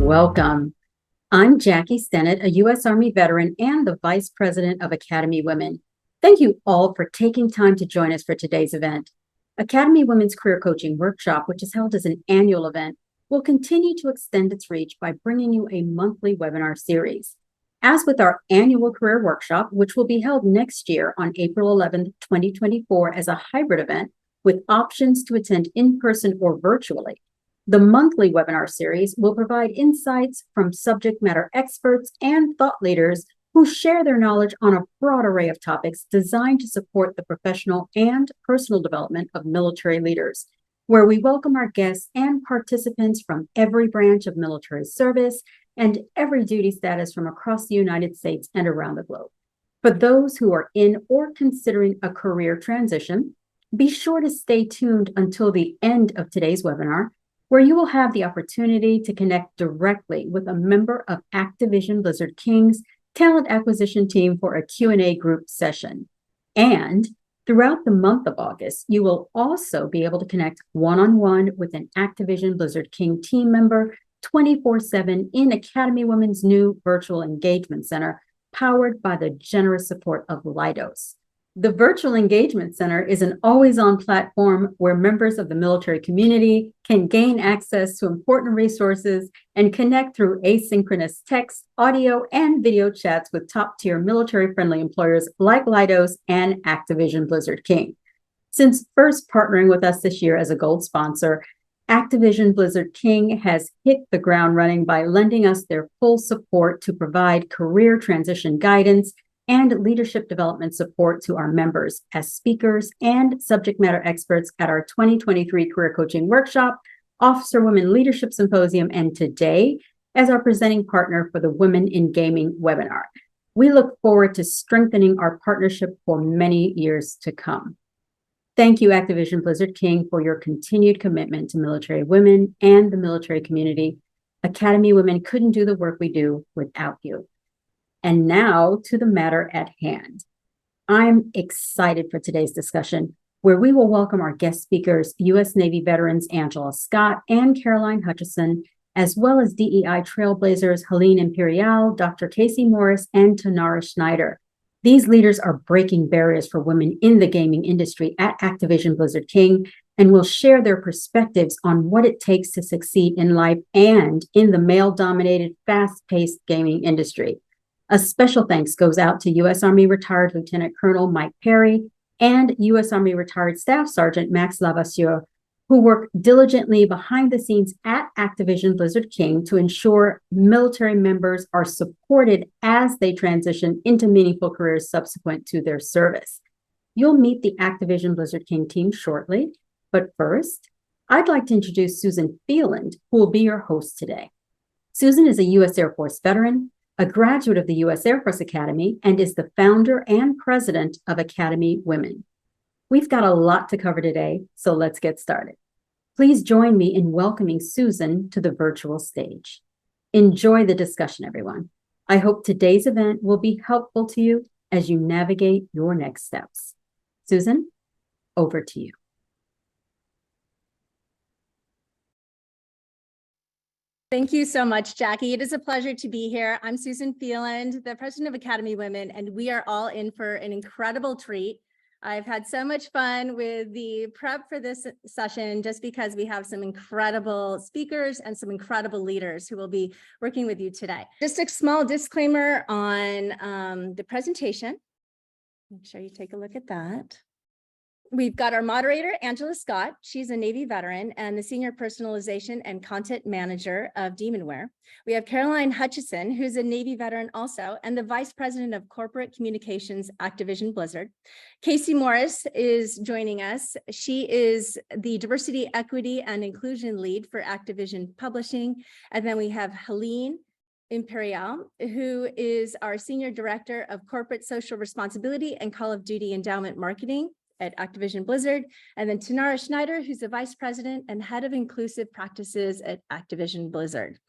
Welcome. I'm Jackie Stennett, a U.S. Army veteran and the Vice President of Academy Women. Thank you all for taking time to join us for today's event. Academy Women's Career Coaching Workshop, which is held as an annual event, will continue to extend its reach by bringing you a monthly webinar series. As with our annual career workshop, which will be held next year on April 11th, 2024 as a hybrid event with options to attend in person or virtually, the monthly webinar series will provide insights from subject matter experts and thought leaders who share their knowledge on a broad array of topics designed to support the professional and personal development of military leaders, where we welcome our guests and participants from every branch of military service and every duty status from across the United States and around the globe. For those who are in or considering a career transition, be sure to stay tuned until the end of today's webinar, where you will have the opportunity to connect directly with a member of Activision Blizzard King's talent acquisition team for a Q&A group session. And throughout the month of August, you will also be able to connect one-on-one with an Activision Blizzard King team member 24/7 in Academy Women's new virtual engagement center, powered by the generous support of Leidos. The Virtual Engagement Center is an always-on platform where members of the military community can gain access to important resources and connect through asynchronous text, audio, and video chats with top-tier military-friendly employers like Leidos and Activision Blizzard King. Since first partnering with us this year as a gold sponsor, Activision Blizzard King has hit the ground running by lending us their full support to provide career transition guidance and leadership development support to our members as speakers and subject matter experts at our 2023 Career Coaching Workshop, Officer Women Leadership Symposium, and today as our presenting partner for the Women in Gaming webinar. We look forward to strengthening our partnership for many years to come. Thank you, Activision Blizzard King, for your continued commitment to military women and the military community. Academy Women couldn't do the work we do without you. And now to the matter at hand. I'm excited for today's discussion, where we will welcome our guest speakers, U.S. Navy veterans Angela Scott and Caroline Hutchison, as well as DEI trailblazers Helene Imperial, Dr. Casey Morris, and Tanara Schneider. These leaders are breaking barriers for women in the gaming industry at Activision Blizzard King and will share their perspectives on what it takes to succeed in life and in the male-dominated, fast-paced gaming industry. A special thanks goes out to U.S. Army retired Lieutenant Colonel Mike Perry and U.S. Army retired Staff Sergeant Max Lavasseur, who work diligently behind the scenes at Activision Blizzard King to ensure military members are supported as they transition into meaningful careers subsequent to their service. You'll meet the Activision Blizzard King team shortly, but first, I'd like to introduce Susan Phelan, who will be your host today. Susan is a U.S. Air Force veteran, a graduate of the U.S. Air Force Academy, and is the founder and president of Academy Women. We've got a lot to cover today, so let's get started. Please join me in welcoming Susan to the virtual stage. Enjoy the discussion, everyone. I hope today's event will be helpful to you as you navigate your next steps. Susan, over to you. Thank you so much, Jackie. It is a pleasure to be here. I'm Susan Phelan, the president of Academy Women, and we are all in for an incredible treat. I've had so much fun with the prep for this session just because we have some incredible speakers and some incredible leaders who will be working with you today. Just a small disclaimer on the presentation. Make sure you take a look at that. We've got our moderator, Angela Scott. She's a Navy veteran and the senior personalization and content manager of Demonware. We have Caroline Hutchison, who's a Navy veteran also, and the vice president of corporate communications, Activision Blizzard. Casey Morris is joining us. She is the diversity, equity, and inclusion lead for Activision Publishing. And then we have Helene Imperial, who is our senior director of corporate social responsibility and Call of Duty endowment marketing at Activision Blizzard, and then Tanara Schneider, who's the vice president and head of inclusive practices at Activision Blizzard.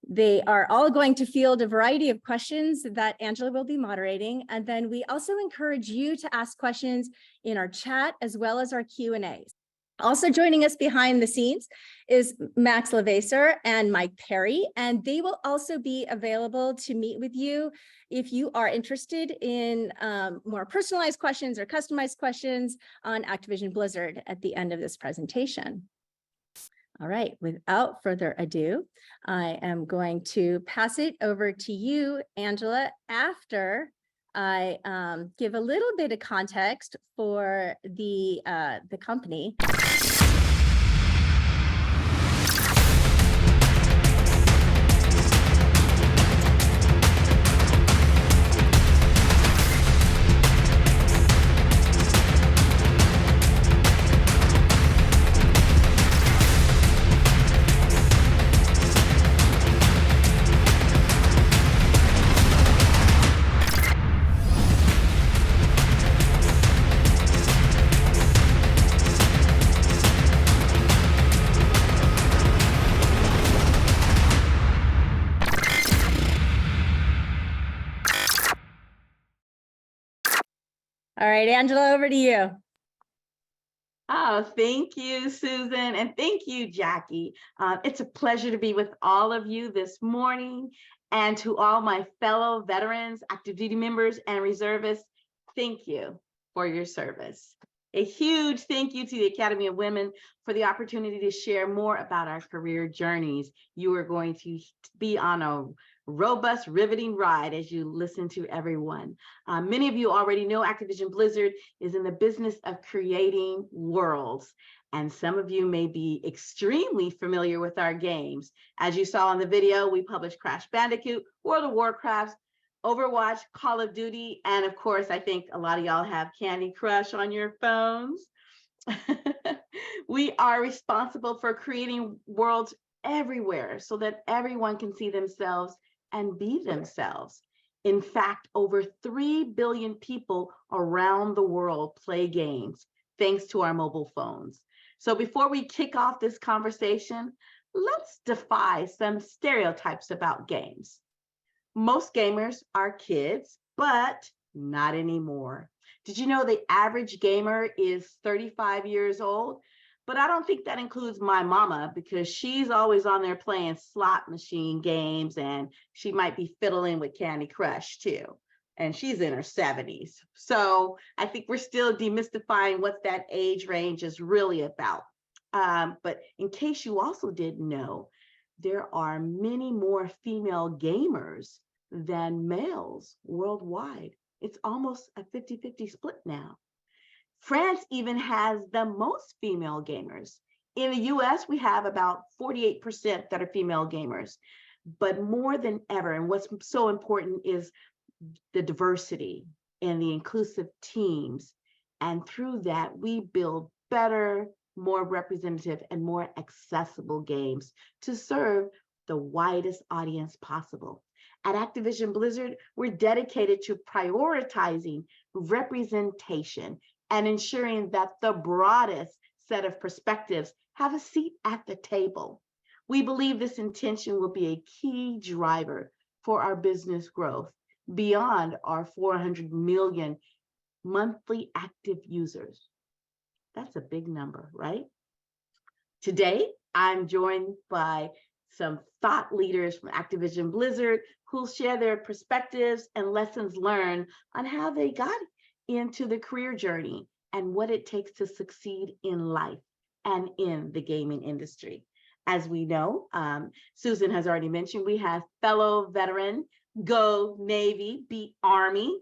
They are all going to field a variety of questions that Angela will be moderating. And then we also encourage you to ask questions in our chat as well as our Q&As. Also joining us behind the scenes is Max Levasseur and Mike Perry, and they will also be available to meet with you if you are interested in more personalized questions or customized questions on Activision Blizzard at the end of this presentation. All right, without further ado, I am going to pass it over to you, Angela, after I give a little bit of context for the company. All right, Angela, over to you. Oh, thank you, Susan, and thank you, Jackie. It's a pleasure to be with all of you this morning, and to all my fellow veterans, active duty members, and reservists, thank you for your service. A huge thank you to the Academy of Women for the opportunity to share more about our career journeys. You are going to be on a robust, riveting ride as you listen to everyone. Many of you already know Activision Blizzard is in the business of creating worlds, and some of you may be extremely familiar with our games. As you saw in the video, we publish Crash Bandicoot, World of Warcraft, Overwatch, Call of Duty, and of course, I think a lot of y'all have Candy Crush on your phones. We are responsible for creating worlds everywhere so that everyone can see themselves and be themselves. In fact, over 3 billion people around the world play games thanks to our mobile phones. So before we kick off this conversation, let's defy some stereotypes about games. Most gamers are kids, but not anymore. Did you know the average gamer is 35 years old? But I don't think that includes my mama, because she's always on there playing slot machine games, and she might be fiddling with Candy Crush too. And she's in her 70s. So I think we're still demystifying what that age range is really about. But in case you also didn't know, there are many more female gamers than males worldwide. It's almost a 50-50 split now. France even has the most female gamers. In the US, we have about 48% that are female gamers. But more than ever, and what's so important is the diversity and the inclusive teams. And through that, we build better, more representative, and more accessible games to serve the widest audience possible. At Activision Blizzard, we're dedicated to prioritizing representation and ensuring that the broadest set of perspectives have a seat at the table. We believe this intention will be a key driver for our business growth beyond our 400 million monthly active users. That's a big number, right? Today, I'm joined by some thought leaders from Activision Blizzard who'll share their perspectives and lessons learned on how they got into the career journey and what it takes to succeed in life and in the gaming industry. As we know, Susan has already mentioned, we have fellow veteran, Go Navy, beat Army,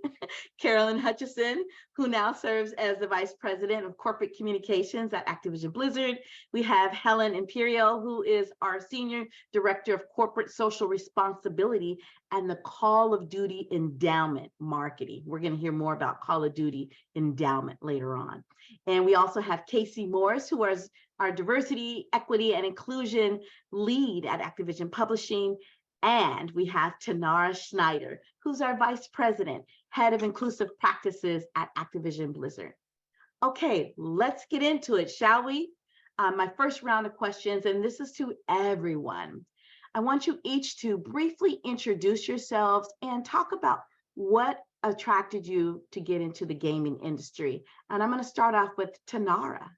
Carolyn Hutchison, who now serves as the Vice President of Corporate Communications at Activision Blizzard. We have Helen Imperial, who is our Senior Director of Corporate Social Responsibility and the Call of Duty Endowment Marketing. We're going to hear more about Call of Duty Endowment later on. And we also have Casey Morris, who is our Diversity, Equity, and Inclusion Lead at Activision Publishing. And we have Tanara Schneider, who's our Vice President, Head of Inclusive Practices at Activision Blizzard. Okay, let's get into it, shall we? My first round of questions, and this is to everyone. I want you each to briefly introduce yourselves and talk about what attracted you to get into the gaming industry. And I'm going to start off with Tanara.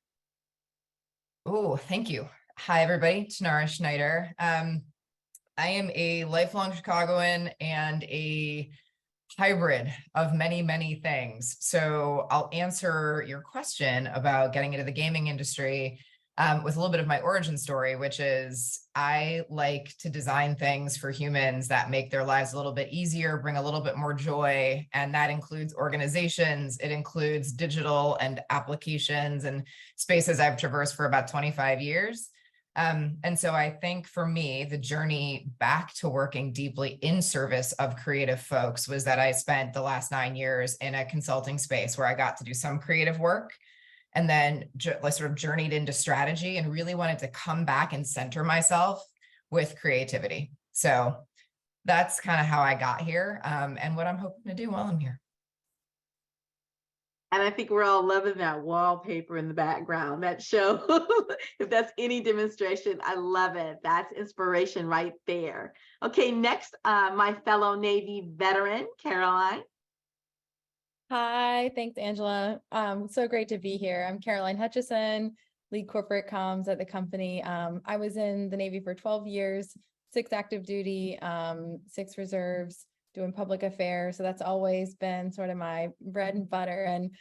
Oh, thank you. Hi, everybody. Tanara Schneider. I am a lifelong Chicagoan and a hybrid of many, many things. So I'll answer your question about getting into the gaming industry with a little bit of my origin story, which is I like to design things for humans that make their lives a little bit easier, bring a little bit more joy. And that includes organizations. It includes digital and applications and spaces I've traversed for about 25 years. And so I think for me, the journey back to working deeply in service of creative folks was that I spent the last 9 years in a consulting space where I got to do some creative work and then sort of journeyed into strategy and really wanted to come back and center myself with creativity. So that's kind of how I got here and what I'm hoping to do while I'm here. And I think we're all loving that wallpaper in the background, that show. If that's any demonstration, I love it. That's inspiration right there. Okay, next, my fellow Navy veteran, Caroline. Hi, thanks, Angela. So great to be here. I'm Caroline Hutchison, lead corporate comms at the company. I was in the Navy for 12 years, 6 active duty, 6 reserves, doing public affairs. So that's always been sort of my bread and butter. And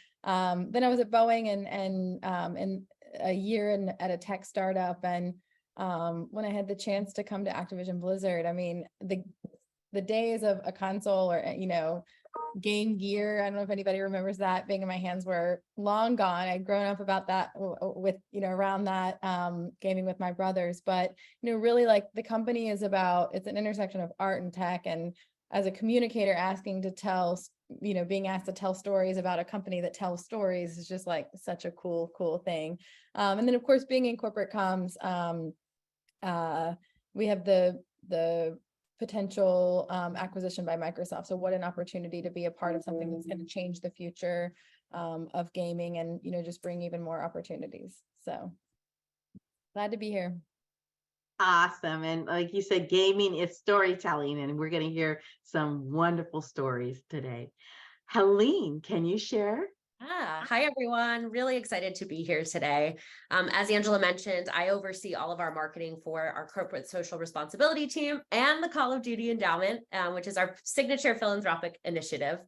then I was at Boeing and a year at a tech startup. And when I had the chance to come to Activision Blizzard, I mean, the days of a console or, game gear, I don't know if anybody remembers that being in my hands, were long gone. I'd grown up about that with, around that, gaming with my brothers. But, really like the company is it's an intersection of art and tech. And as a communicator asking to tell, being asked to tell stories about a company that tells stories is just like such a cool thing. And then of course, being in corporate comms, we have the potential acquisition by Microsoft. So what an opportunity to be a part of something that's going to change the future of gaming and, just bring even more opportunities. So glad to be here. Awesome. And like you said, gaming is storytelling, and we're going to hear some wonderful stories today. Helene, can you share? Hi, everyone. Really excited to be here today. As Angela mentioned, I oversee all of our marketing for our corporate social responsibility team and the Call of Duty Endowment, which is our signature philanthropic initiative.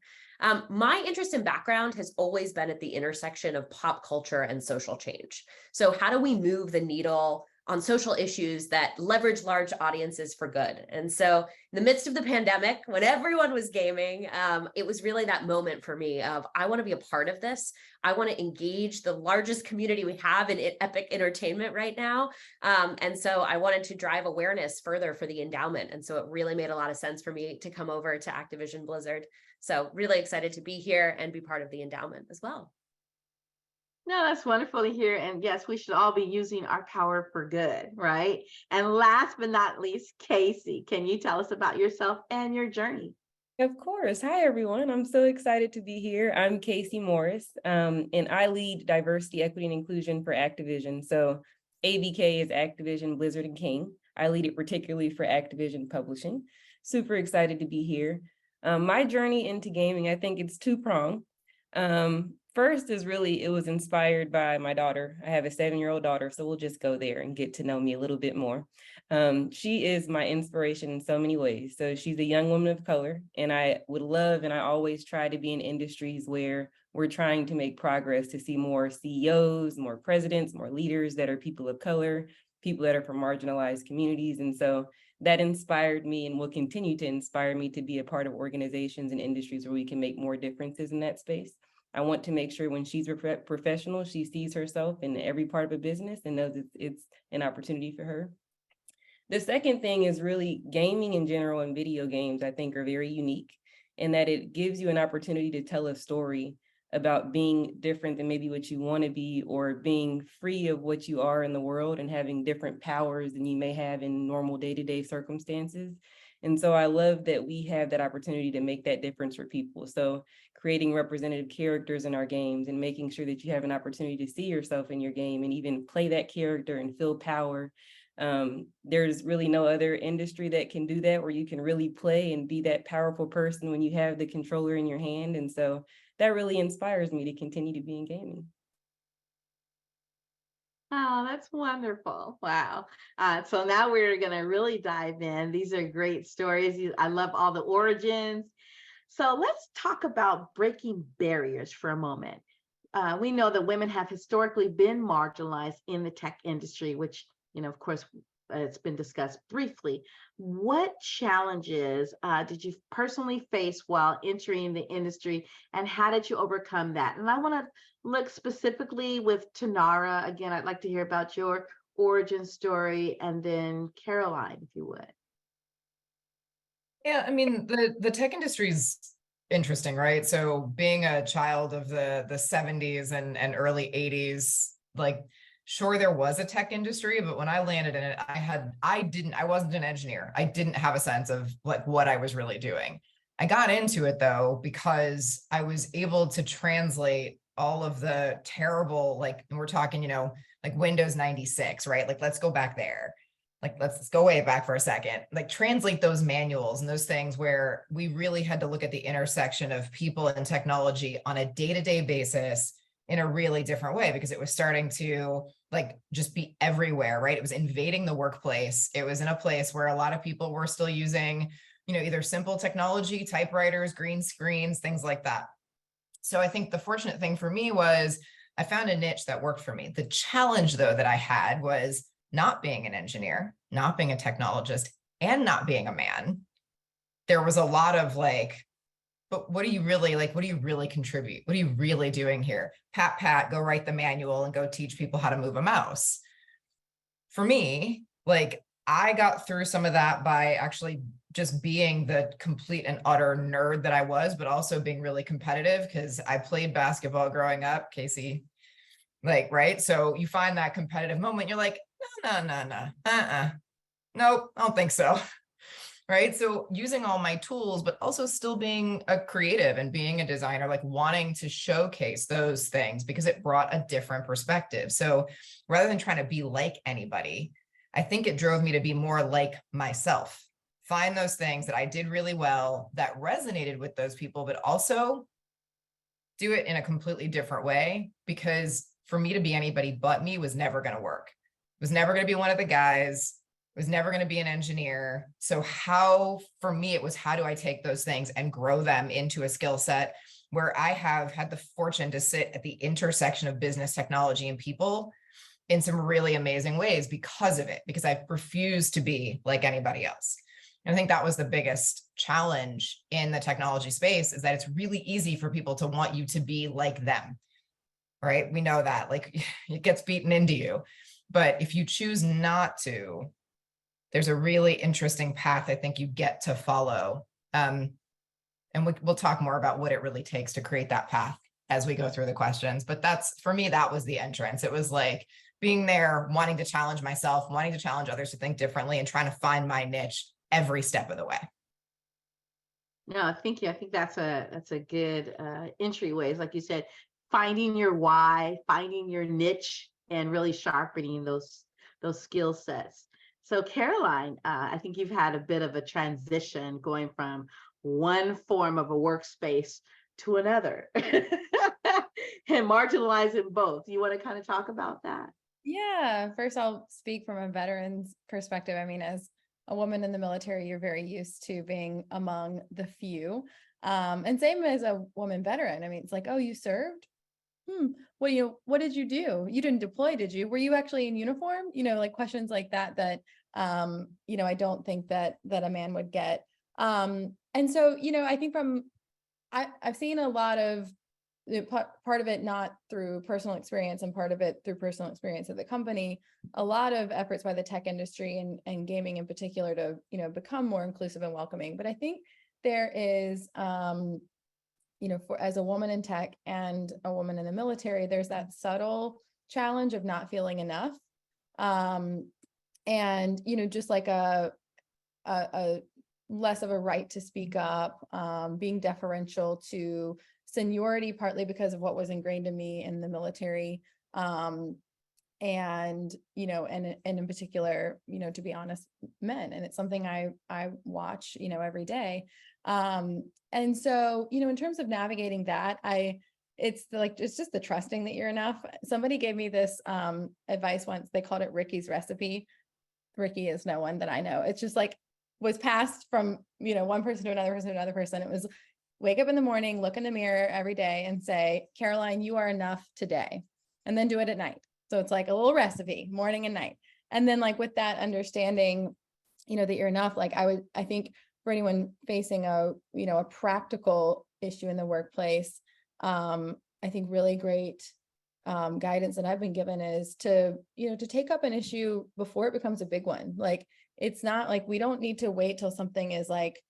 My interest and background has always been at the intersection of pop culture and social change. So how do we move the needle on social issues that leverage large audiences for good? And so in the midst of the pandemic, when everyone was gaming, it was really that moment for me of, I want to be a part of this. I want to engage the largest community we have in epic entertainment right now. And so I wanted to drive awareness further for the endowment. And so it really made a lot of sense for me to come over to Activision Blizzard. So really excited to be here and be part of the endowment as well. No, that's wonderful to hear. And yes, we should all be using our power for good, right? And last but not least, Casey, can you tell us about yourself and your journey? Of course. Hi, everyone. I'm so excited to be here. I'm Casey Morris, and I lead diversity, equity, and inclusion for Activision. So ABK is Activision Blizzard and King. I lead it particularly for Activision Publishing. Super excited to be here. My journey into gaming, I think it's two-pronged. First is really, it was inspired by my daughter. I have a 7-year-old daughter, so we'll just go there and get to know me a little bit more. She is my inspiration in so many ways. So she's a young woman of color, and I would love, and I always try to be in industries where we're trying to make progress to see more CEOs, more presidents, more leaders that are people of color, people that are from marginalized communities. And so that inspired me and will continue to inspire me to be a part of organizations and industries where we can make more differences in that space. I want to make sure when she's a professional, she sees herself in every part of a business and knows it's an opportunity for her. The second thing is really gaming in general and video games, I think, are very unique in that it gives you an opportunity to tell a story about being different than maybe what you want to be, or being free of what you are in the world and having different powers than you may have in normal day-to-day circumstances. And so I love that we have that opportunity to make that difference for people. So creating representative characters in our games and making sure that you have an opportunity to see yourself in your game and even play that character and feel power. There's really no other industry that can do that, where you can really play and be that powerful person when you have the controller in your hand. And so that really inspires me to continue to be in gaming. Oh, that's wonderful. Wow. So now we're going to really dive in. These are great stories. I love all the origins. So let's talk about breaking barriers for a moment. We know that women have historically been marginalized in the tech industry, which, of course, it's been discussed briefly. What challenges did you personally face while entering the industry, and how did you overcome that? And I want to look specifically with Tanara. Again, I'd like to hear about your origin story, and then Caroline, if you would. Yeah, I mean, the tech industry is interesting, right? So being a child of the 70s and early 80s, like, sure, there was a tech industry, but when I landed in it, I wasn't an engineer. I didn't have a sense of like what I was really doing. I got into it though, because I was able to translate all of the terrible, like, and we're talking, like Windows 96, right? Like, let's go back there. Like, let's go way back for a second, like translate those manuals and those things where we really had to look at the intersection of people and technology on a day-to-day basis in a really different way, because it was starting to like just be everywhere, right? It was invading the workplace. It was in a place where a lot of people were still using, either simple technology, typewriters, green screens, things like that. So I think the fortunate thing for me was I found a niche that worked for me. The challenge though that I had was not being an engineer, not being a technologist, and not being a man. There was a lot of like, but what do you really like? What do you really contribute? What are you really doing here? Pat, go write the manual and go teach people how to move a mouse. For me, like, I got through some of that by actually just being the complete and utter nerd that I was, but also being really competitive because I played basketball growing up, Casey, like, right? So you find that competitive moment, you're like, no, nope, I don't think so. Right. So using all my tools, but also still being a creative and being a designer, like wanting to showcase those things because it brought a different perspective. So rather than trying to be like anybody, I think it drove me to be more like myself, find those things that I did really well that resonated with those people, but also do it in a completely different way, because for me to be anybody but me was never going to work. It was never going to be one of the guys. Was never going to be an engineer. So for me, it was how do I take those things and grow them into a skill set where I have had the fortune to sit at the intersection of business, technology, and people in some really amazing ways because of it, because I refused to be like anybody else. And I think that was the biggest challenge in the technology space, is that it's really easy for people to want you to be like them, right? We know that, like, it gets beaten into you. But if you choose not to, there's a really interesting path I think you get to follow. And we'll talk more about what it really takes to create that path as we go through the questions. But for me, that was the entrance. It was like being there, wanting to challenge myself, wanting to challenge others to think differently, and trying to find my niche every step of the way. No, thank you. I think that's a good entryway. Like you said, finding your why, finding your niche, and really sharpening those skill sets. So Caroline, I think you've had a bit of a transition going from one form of a workspace to another and marginalizing both. You want to kind of talk about that? Yeah, first I'll speak from a veteran's perspective. I mean, as a woman in the military, you're very used to being among the few. And same as a woman veteran. I mean, it's like, oh, you served? Well, what did you do? You didn't deploy, did you? Were you actually in uniform? Like questions like that, I don't think that a man would get. And so, I think I've seen a lot of part of it, not through personal experience and part of it through personal experience of the company, a lot of efforts by the tech industry and gaming in particular to, become more inclusive and welcoming. But I think there is, as a woman in tech and a woman in the military, there's that subtle challenge of not feeling enough. And, just like a less of a right to speak up, being deferential to seniority, partly because of what was ingrained in me in the military. And in particular, to be honest, men. And it's something I watch, every day. And so, in terms of navigating that, I it's just the trusting that you're enough. Somebody gave me this advice once. They called it Ricky's recipe. Ricky is no one that I know. It's just like was passed from, one person to another person to another person. It was wake up in the morning, look in the mirror every day and say, Caroline, you are enough today. And then do it at night. So it's like a little recipe, morning and night. And then like with that understanding, that you're enough, like I think for anyone facing a practical issue in the workplace, I think really great guidance that I've been given is to take up an issue before it becomes a big one. Like, it's not like we don't need to wait till something is like,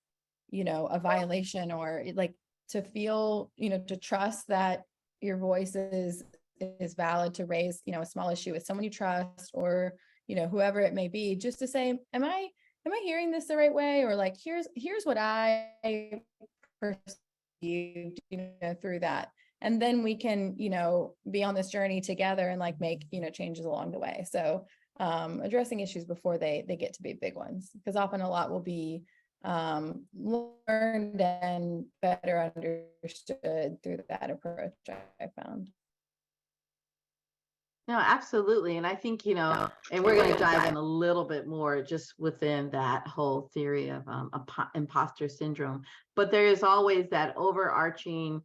a violation, or like to feel, to trust that your voice is valid to raise, a small issue with someone you trust, or, whoever it may be, just to say, am I hearing this the right way? Or like, here's what I perceived, through that. And then we can, be on this journey together and like make, changes along the way. So addressing issues before they get to be big ones, because often a lot will be learned and better understood through that approach, I found. No, absolutely. And I think, and we're going to dive in a little bit more just within that whole theory of imposter syndrome. But there is always that overarching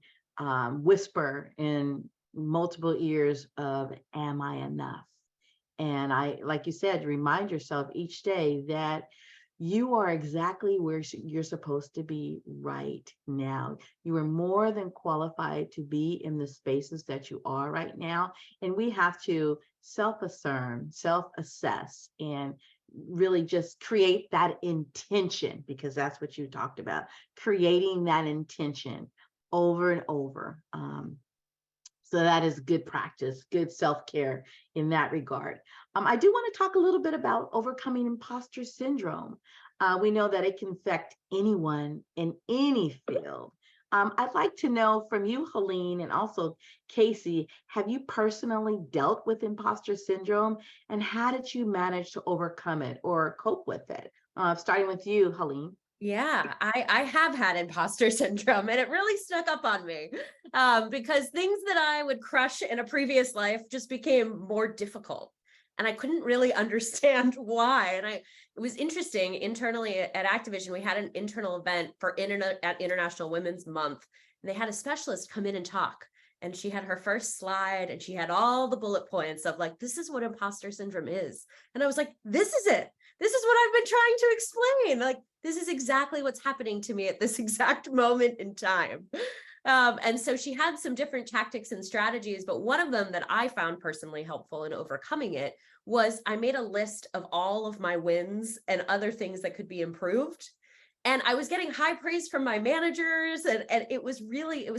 whisper in multiple ears of, am I enough? And like you said, remind yourself each day that you are exactly where you're supposed to be right now. You are more than qualified to be in the spaces that you are right now. And we have to self-affirm, self-assess, and really just create that intention, because that's what you talked about, creating that intention over and over. So that is good practice, good self-care in that regard. I do want to talk a little bit about overcoming imposter syndrome. We know that it can affect anyone in any field. I'd like to know from you, Helene, and also Casey, have you personally dealt with imposter syndrome, and how did you manage to overcome it or cope with it? Starting with you, Helene. Yeah, I have had imposter syndrome, and it really snuck up on me because things that I would crush in a previous life just became more difficult. And I couldn't really understand why. And it was interesting internally at Activision, we had an internal event for at International Women's Month, and they had a specialist come in and talk. And she had her first slide, and she had all the bullet points of like, this is what imposter syndrome is. And I was like, this is it. This is what I've been trying to explain. Like, this is exactly what's happening to me at this exact moment in time. And so she had some different tactics and strategies, but one of them that I found personally helpful in overcoming it was I made a list of all of my wins and other things that could be improved. And I was getting high praise from my managers, and it was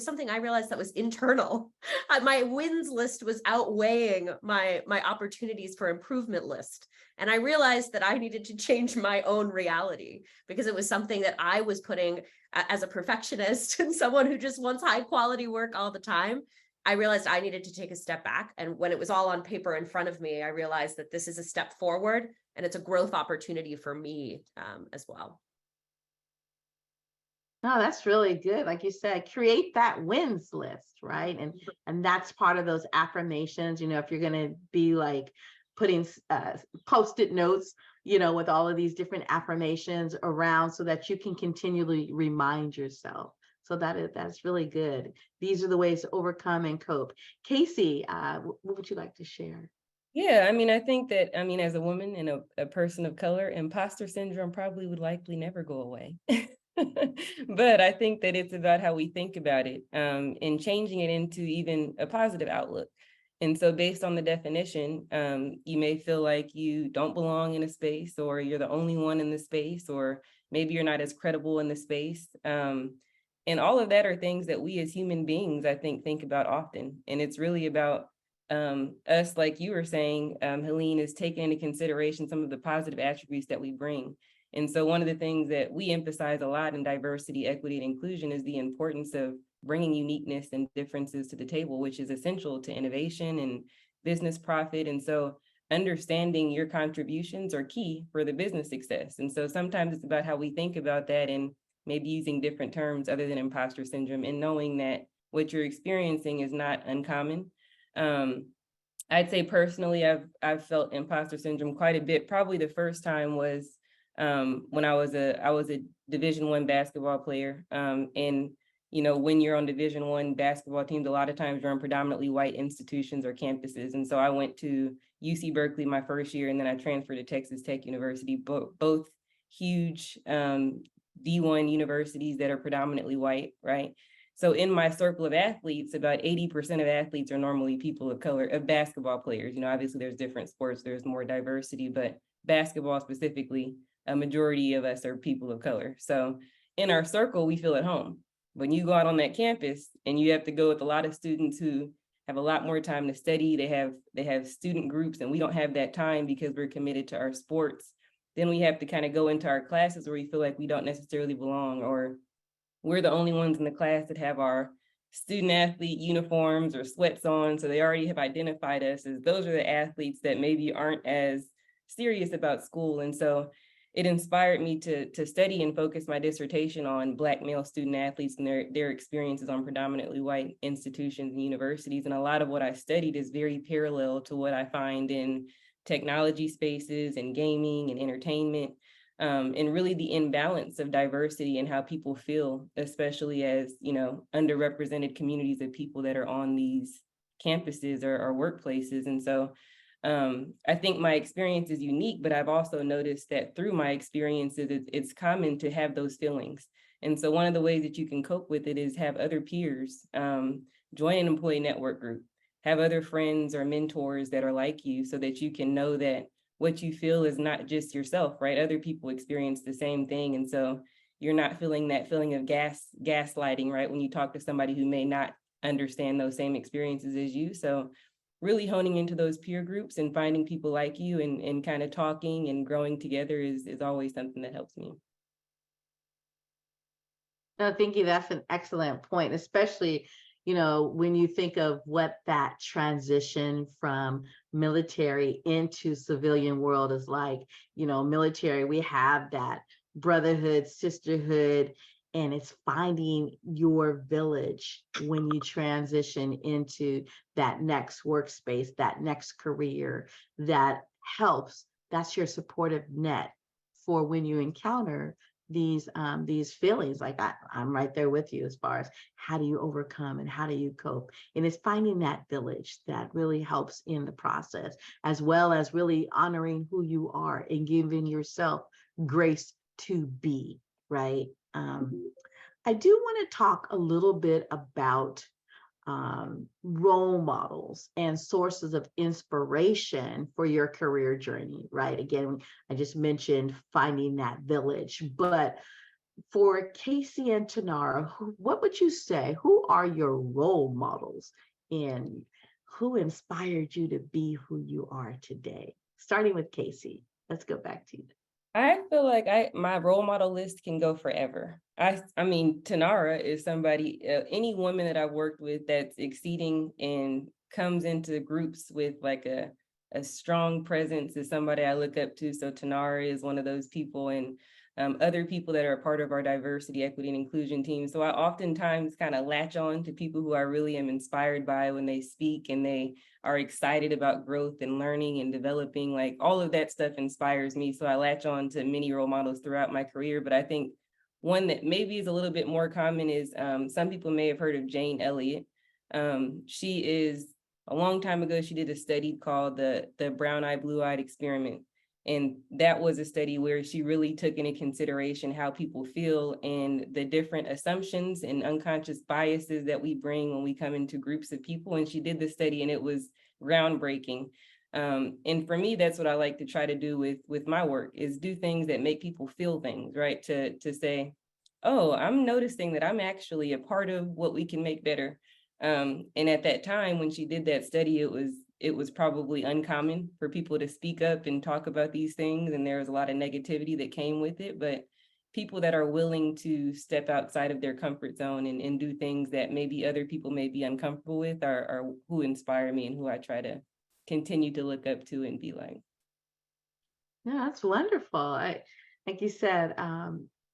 something I realized that was internal. My wins list was outweighing my opportunities for improvement list. And I realized that I needed to change my own reality, because it was something that I was putting as a perfectionist and someone who just wants high quality work all the time. I realized I needed to take a step back. And when it was all on paper in front of me, I realized that this is a step forward, and it's a growth opportunity for me as well. No, that's really good. Like you said, create that wins list, right? And that's part of those affirmations. If you're going to be like putting post-it notes, with all of these different affirmations around, so that you can continually remind yourself. So that's really good. These are the ways to overcome and cope. Casey, what would you like to share? Yeah, I think that, as a woman and a person of color, imposter syndrome probably would likely never go away. But I think that it's about how we think about it, and changing it into even a positive outlook. And so based on the definition, you may feel like you don't belong in a space, or you're the only one in the space, or maybe you're not as credible in the space. And all of that are things that we as human beings, I think about often. And it's really about us, like you were saying, Helene, is taking into consideration some of the positive attributes that we bring. And so one of the things that we emphasize a lot in diversity, equity, and inclusion is the importance of bringing uniqueness and differences to the table, which is essential to innovation and business profit. And so understanding your contributions are key for the business success. And so sometimes it's about how we think about that, and maybe using different terms other than imposter syndrome, and knowing that what you're experiencing is not uncommon. I'd say personally, I've felt imposter syndrome quite a bit. Probably the first time was when I was a Division I basketball player. And you know, when you're on Division I basketball teams, a lot of times you're on predominantly white institutions or campuses. And so I went to UC Berkeley my first year, and then I transferred to Texas Tech University, both huge D1 universities that are predominantly white, right? So in my circle of athletes, about 80% of athletes are normally people of color, of basketball players. You know, obviously there's different sports, there's more diversity, but basketball specifically, a majority of us are people of color. So in our circle, we feel at home. When you go out on that campus and you have to go with a lot of students who have a lot more time to study, they have student groups, and we don't have that time because we're committed to our sports. Then we have to kind of go into our classes where we feel like we don't necessarily belong, or we're the only ones in the class that have our student athlete uniforms or sweats on. So they already have identified us as those are the athletes that maybe aren't as serious about school. And so it inspired me to study and focus my dissertation on Black male student athletes and their experiences on predominantly white institutions and universities. And a lot of what I studied is very parallel to what I find in technology spaces and gaming and entertainment, and really the imbalance of diversity and how people feel, especially as, you know, underrepresented communities of people that are on these campuses or workplaces. And so I think my experience is unique, but I've also noticed that through my experiences, it's common to have those feelings. And so one of the ways that you can cope with it is have other peers, join an employee network group, have other friends or mentors that are like you so that you can know that what you feel is not just yourself, right? Other people experience the same thing. And so you're not feeling that feeling of gaslighting, right? When you talk to somebody who may not understand those same experiences as you. So really honing into those peer groups and finding people like you and kind of talking and growing together is always something that helps me. No, thank you. That's an excellent point, especially, you know, when you think of what that transition from military into civilian world is like. You know, military, we have that brotherhood, sisterhood, and it's finding your village when you transition into that next workspace, that next career that helps. That's your supportive net for when you encounter these feelings. Like I'm right there with you as far as how do you overcome and how do you cope. And it's finding that village that really helps in the process, as well as really honoring who you are and giving yourself grace to be, right? I do want to talk a little bit about role models and sources of inspiration for your career journey, right? Again, I just mentioned finding that village, but for Casey and Tanara, what would you say? Who are your role models and who inspired you to be who you are today? Starting with Casey, let's go back to you. I feel like my role model list can go forever. I mean, Tanara is somebody, any woman that I've worked with that's exceeding and comes into groups with like a strong presence is somebody I look up to. So Tanara is one of those people, and other people that are a part of our diversity, equity, and inclusion team. So I oftentimes kind of latch on to people who I really am inspired by when they speak and they are excited about growth and learning and developing. Like all of that stuff inspires me. So I latch on to many role models throughout my career. But I think one that maybe is a little bit more common is some people may have heard of Jane Elliott. She is, a long time ago, she did a study called the brown-eyed, blue-eyed experiment. And that was a study where she really took into consideration how people feel and the different assumptions and unconscious biases that we bring when we come into groups of people. And she did the study and it was groundbreaking. And for me, that's what I like to try to do with my work, is do things that make people feel things, right? To say, oh, I'm noticing that I'm actually a part of what we can make better. And at that time, when she did that study, it was probably uncommon for people to speak up and talk about these things. And there was a lot of negativity that came with it. But people that are willing to step outside of their comfort zone and do things that maybe other people may be uncomfortable with are who inspire me and who I try to continue to look up to and be like. Yeah, that's wonderful. Like you said,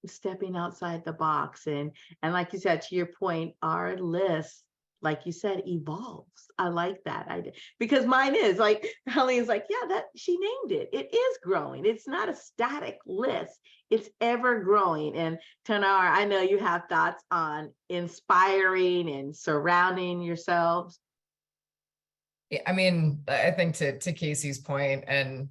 stepping outside the box and like you said, to your point, our list like you said, evolves. I like that idea because mine is like, Helene's like, yeah, that she named it. It is growing. It's not a static list. It's ever growing. And Tanara, I know you have thoughts on inspiring and surrounding yourselves. Yeah, I mean, I think to Casey's point, and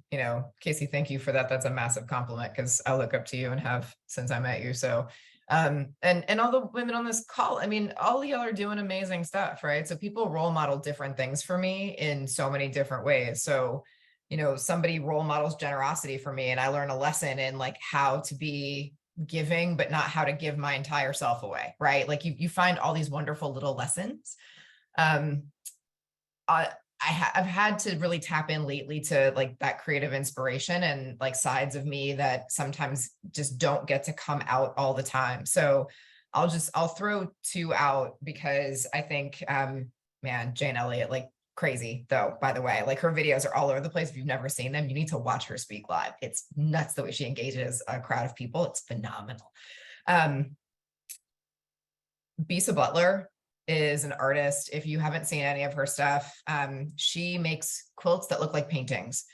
Casey, thank you for that. That's a massive compliment because I look up to you and have since I met you. So and all the women on this call, I mean, all y'all are doing amazing stuff, right? So people role model different things for me in so many different ways. So, somebody role models generosity for me, and I learn a lesson in like how to be giving, but not how to give my entire self away, right? Like you find all these wonderful little lessons. I've had to really tap in lately to like that creative inspiration and like sides of me that sometimes just don't get to come out all the time. So I'll throw two out because I think, man, Jane Elliott, like crazy though, by the way, like her videos are all over the place. If you've never seen them, you need to watch her speak live. It's nuts the way she engages a crowd of people. It's phenomenal. Bisa Butler is an artist. If you haven't seen any of her stuff, she makes quilts that look like paintings.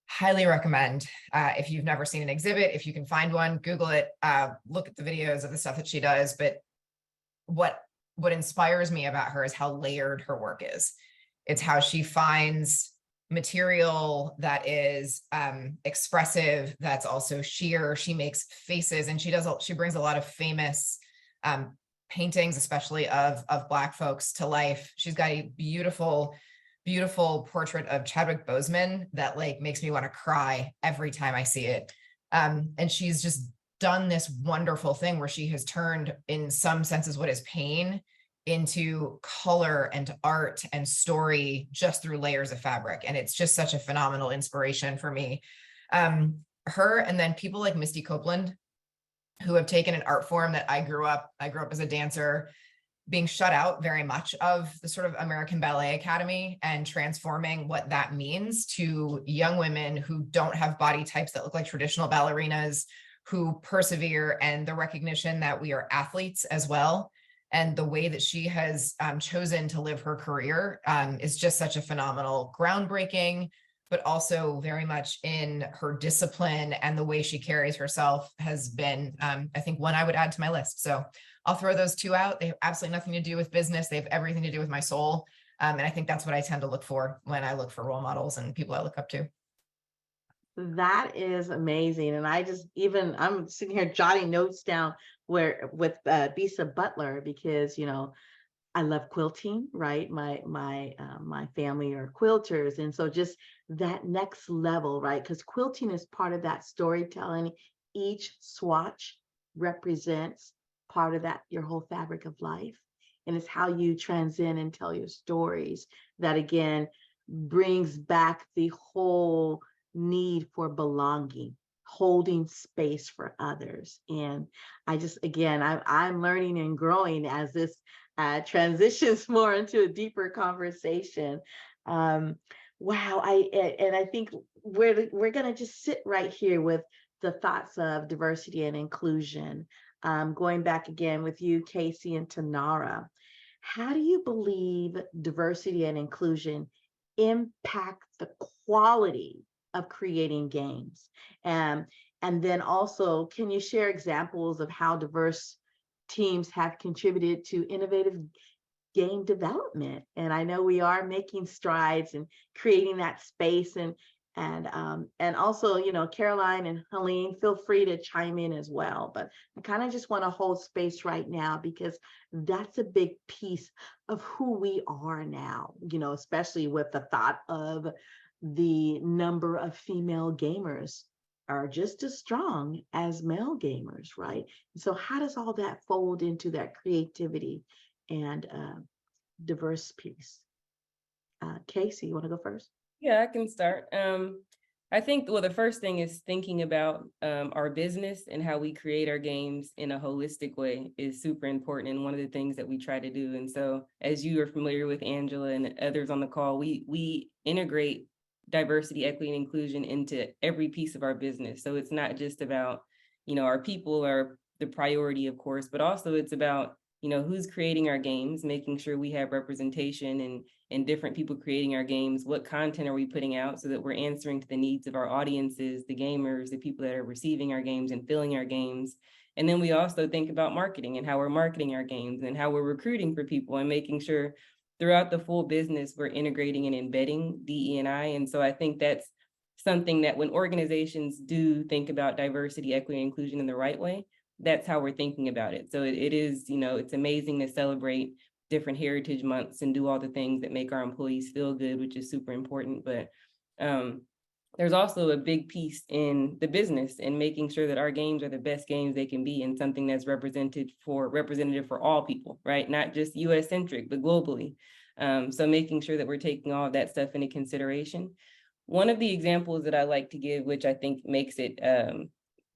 Highly recommend. If you've never seen an exhibit, if you can find one, Google it, look at the videos of the stuff that she does. But what inspires me about her is how layered her work is. It's how she finds material that is expressive, that's also sheer. She makes faces, and she brings a lot of famous paintings, especially of Black folks, to life. She's got a beautiful, beautiful portrait of Chadwick Boseman that like makes me want to cry every time I see it. And she's just done this wonderful thing where she has turned, in some senses, what is pain into color and art and story just through layers of fabric. And it's just such a phenomenal inspiration for me. Her, and then people like Misty Copeland, who have taken an art form that I grew up as a dancer, being shut out very much of the sort of American Ballet Academy, and transforming what that means to young women who don't have body types that look like traditional ballerinas, who persevere, and the recognition that we are athletes as well. And the way that she has chosen to live her career is just such a phenomenal, groundbreaking, but also very much in her discipline and the way she carries herself has been, I think, one I would add to my list. So I'll throw those two out. They have absolutely nothing to do with business. They have everything to do with my soul. And I think that's what I tend to look for when I look for role models and people I look up to. That is amazing. And I'm sitting here jotting notes down with Bisa Butler, because, I love quilting, right? My family are quilters. And so just that next level, right? Because quilting is part of that storytelling. Each swatch represents part of that, your whole fabric of life. And it's how you transcend and tell your stories that, again, brings back the whole need for belonging, holding space for others. And I'm learning and growing as this transitions more into a deeper conversation. Wow. I think we're going to just sit right here with the thoughts of diversity and inclusion. Going back again with you, Casey and Tanara, how do you believe diversity and inclusion impact the quality of creating games? And then also, can you share examples of how diverse teams have contributed to innovative game development? And I know we are making strides and creating that space, and also, Caroline and Helene, feel free to chime in as well. But I kind of just want to hold space right now, because that's a big piece of who we are now, especially with the thought of the number of female gamers are just as strong as male gamers, right? So how does all that fold into that creativity and diverse piece? Casey, you want to go first? Yeah, I can start. I think, the first thing is thinking about our business and how we create our games in a holistic way is super important, and one of the things that we try to do. And so, as you are familiar with, Angela, and others on the call, we integrate diversity, equity, and inclusion into every piece of our business. So it's not just about, our people are the priority, of course, but also it's about who's creating our games, making sure we have representation and different people creating our games. What content are we putting out so that we're answering to the needs of our audiences, the gamers, the people that are receiving our games and filling our games. And then we also think about marketing and how we're marketing our games and how we're recruiting for people and making sure throughout the full business, we're integrating and embedding DE&I. And so I think that's something that when organizations do think about diversity, equity, and inclusion in the right way, that's how we're thinking about it. So it is, it's amazing to celebrate different heritage months and do all the things that make our employees feel good, which is super important. But there's also a big piece in the business and making sure that our games are the best games they can be and something that's representative for all people, right? Not just US centric, but globally. So making sure that we're taking all of that stuff into consideration. One of the examples that I like to give, which I think makes it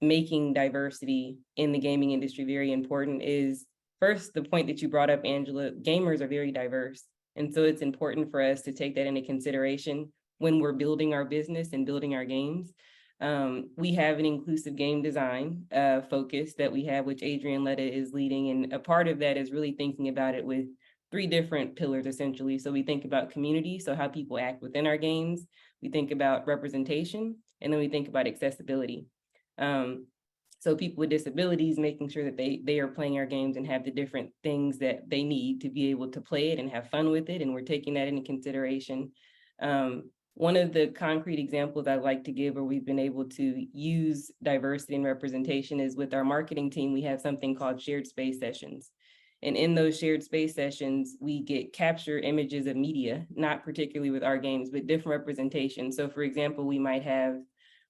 making diversity in the gaming industry very important, is first the point that you brought up, Angela. Gamers are very diverse. And so it's important for us to take that into consideration when we're building our business and building our games. We have an inclusive game design focus that we have, which Adrienne Letta is leading. And a part of that is really thinking about it with 3 different pillars, essentially. So we think about community, so how people act within our games. We think about representation, and then we think about accessibility. So people with disabilities, making sure that they are playing our games and have the different things that they need to be able to play it and have fun with it. And we're taking that into consideration. One of the concrete examples I like to give where we've been able to use diversity and representation is with our marketing team. We have something called shared space sessions. And in those shared space sessions, we get capture images of media, not particularly with our games, but different representation. So for example, we might have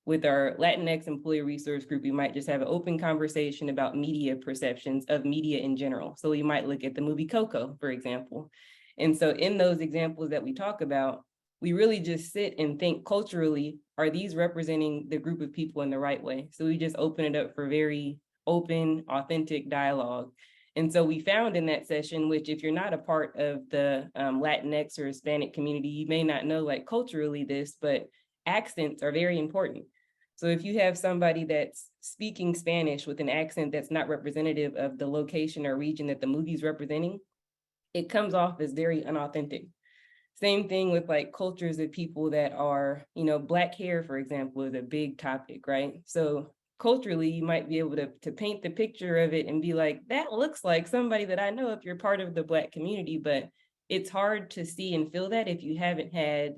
with our Latinx employee resource group, we might just have an open conversation about media perceptions of media in general. So we might look at the movie Coco, for example. And so in those examples that we talk about, we really just sit and think culturally, are these representing the group of people in the right way? So we just open it up for very open, authentic dialogue. And so we found in that session, which if you're not a part of the Latinx or Hispanic community, you may not know like culturally this, but accents are very important. So if you have somebody that's speaking Spanish with an accent that's not representative of the location or region that the movie's representing, it comes off as very unauthentic. Same thing with like cultures of people that are, Black hair, for example, is a big topic, right? So culturally, you might be able to paint the picture of it and be like, that looks like somebody that I know if you're part of the Black community, but it's hard to see and feel that if you haven't had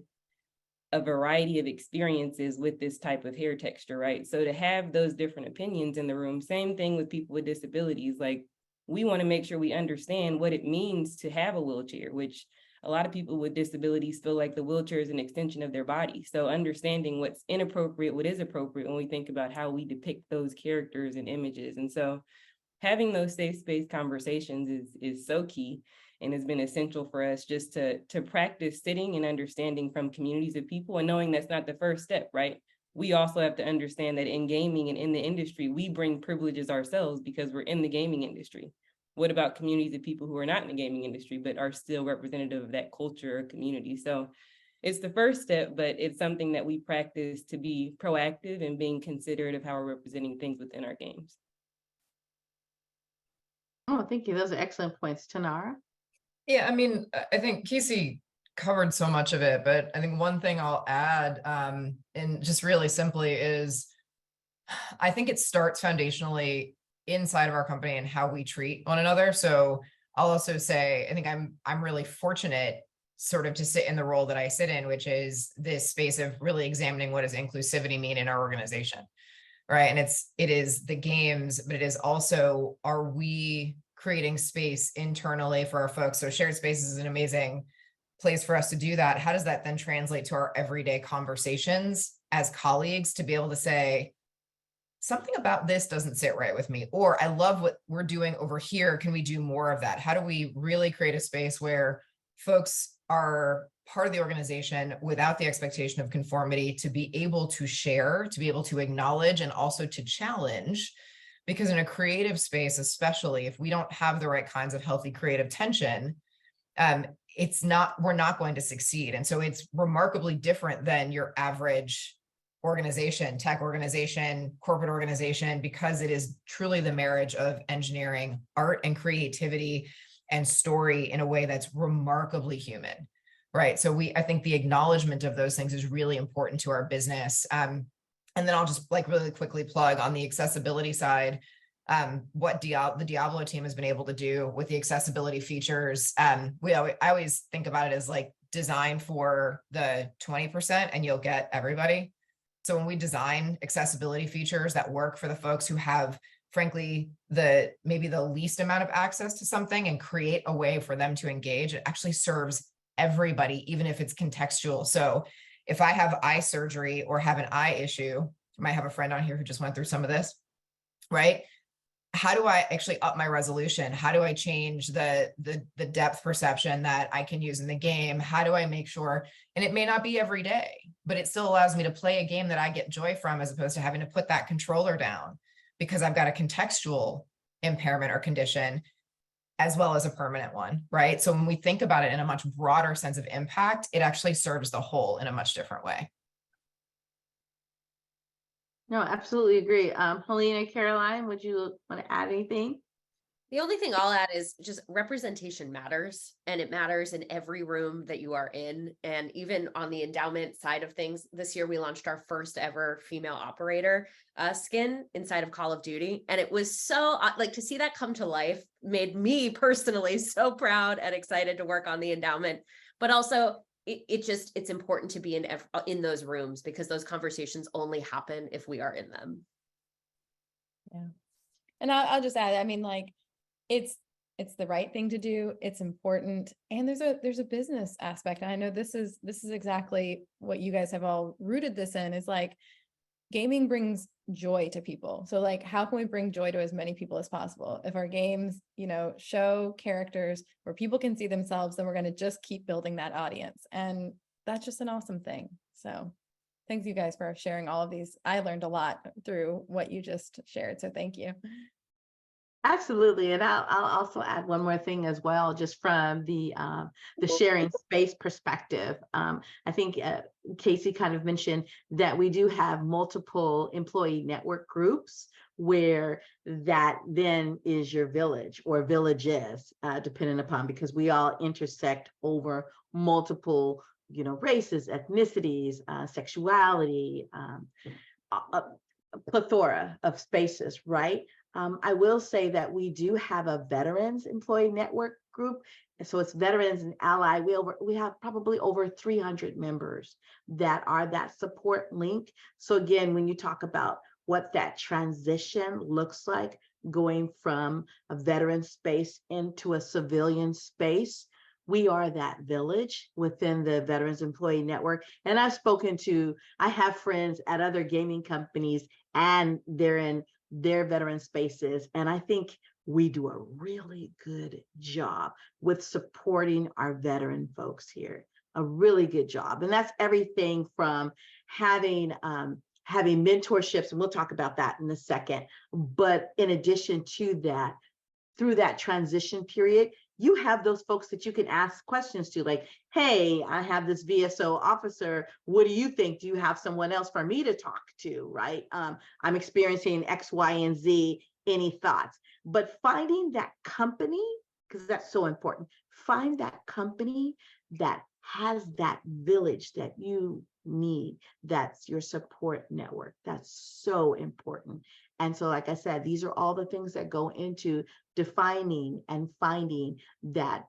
a variety of experiences with this type of hair texture, right? So to have those different opinions in the room, same thing with people with disabilities, like we want to make sure we understand what it means to have a wheelchair, which a lot of people with disabilities feel like the wheelchair is an extension of their body. So understanding what's inappropriate, what is appropriate when we think about how we depict those characters and images. And so having those safe space conversations is so key and has been essential for us just to practice sitting and understanding from communities of people and knowing that's not the first step, right? We also have to understand that in gaming and in the industry, we bring privileges ourselves because we're in the gaming industry. What about communities of people who are not in the gaming industry, but are still representative of that culture or community? So it's the first step, but it's something that we practice to be proactive and being considerate of how we're representing things within our games. Oh, thank you. Those are excellent points. Tanara? Yeah, I mean, I think Casey covered so much of it, but I think one thing I'll add, and just really simply is, I think it starts foundationally inside of our company and how we treat one another. So I'll also say, I think I'm really fortunate sort of to sit in the role that I sit in, which is this space of really examining what does inclusivity mean in our organization, right? And it is the games, but it is also, are we creating space internally for our folks? So shared space is an amazing place for us to do that. How does that then translate to our everyday conversations as colleagues to be able to say, something about this doesn't sit right with me, or I love what we're doing over here. Can we do more of that? How do we really create a space where folks are part of the organization without the expectation of conformity, to be able to share, to be able to acknowledge, and also to challenge? Because in a creative space, especially if we don't have the right kinds of healthy creative tension, we're not going to succeed. And so it's remarkably different than your average organization, tech organization, corporate organization, because it is truly the marriage of engineering, art, and creativity and story in a way that's remarkably human, right? So I think the acknowledgement of those things is really important to our business. And then I'll just like really quickly plug on the accessibility side, what the Diablo team has been able to do with the accessibility features. I always think about it as like design for the 20% and you'll get everybody. So when we design accessibility features that work for the folks who have, frankly, maybe the least amount of access to something and create a way for them to engage, it actually serves everybody, even if it's contextual. So if I have eye surgery or have an eye issue, I might have a friend on here who just went through some of this, right? How do I actually up my resolution? How do I change the depth perception that I can use in the game? How do I make sure, and it may not be every day, but it still allows me to play a game that I get joy from, as opposed to having to put that controller down because I've got a contextual impairment or condition as well as a permanent one, right? So when we think about it in a much broader sense of impact, it actually serves the whole in a much different way. No, absolutely agree. Helena, Caroline, would you want to add anything? The only thing I'll add is just representation matters, and it matters in every room that you are in. And even on the endowment side of things, this year we launched our first ever female operator skin inside of Call of Duty. And it was so like to see that come to life made me personally so proud and excited to work on the endowment, but also it's important to be in those rooms because those conversations only happen if we are in them. Yeah. And I'll just add, I mean, like, it's the right thing to do. It's important. And there's a business aspect. And I know this is exactly what you guys have all rooted this in, is like gaming brings joy to people. So like, how can we bring joy to as many people as possible? If our games, show characters where people can see themselves, then we're going to just keep building that audience. And that's just an awesome thing. So thanks you guys for sharing all of these. I learned a lot through what you just shared. So thank you. Absolutely. And I'll also add one more thing as well, just from the sharing space perspective. I think Casey kind of mentioned that we do have multiple employee network groups where that then is your village or villages, depending upon, because we all intersect over multiple, races, ethnicities, sexuality, a plethora of spaces, right? I will say that we do have a veterans employee network group. So it's veterans and ally. We have probably over 300 members that are that support link. So again, when you talk about what that transition looks like, going from a veteran space into a civilian space, we are that village within the Veterans Employee Network. And I have friends at other gaming companies, and they're in their veteran spaces. And I think we do a really good job with supporting our veteran folks here, a really good job. And that's everything from having mentorships, and we'll talk about that in a second. But in addition to that, through that transition period, you have those folks that you can ask questions to, like, hey, I have this VSO officer. What do you think? Do you have someone else for me to talk to, right? I'm experiencing X, Y, and Z. Any thoughts? But finding that company, because that's so important, find that company that has that village that you need. That's your support network. That's so important. And so, like I said, these are all the things that go into defining and finding that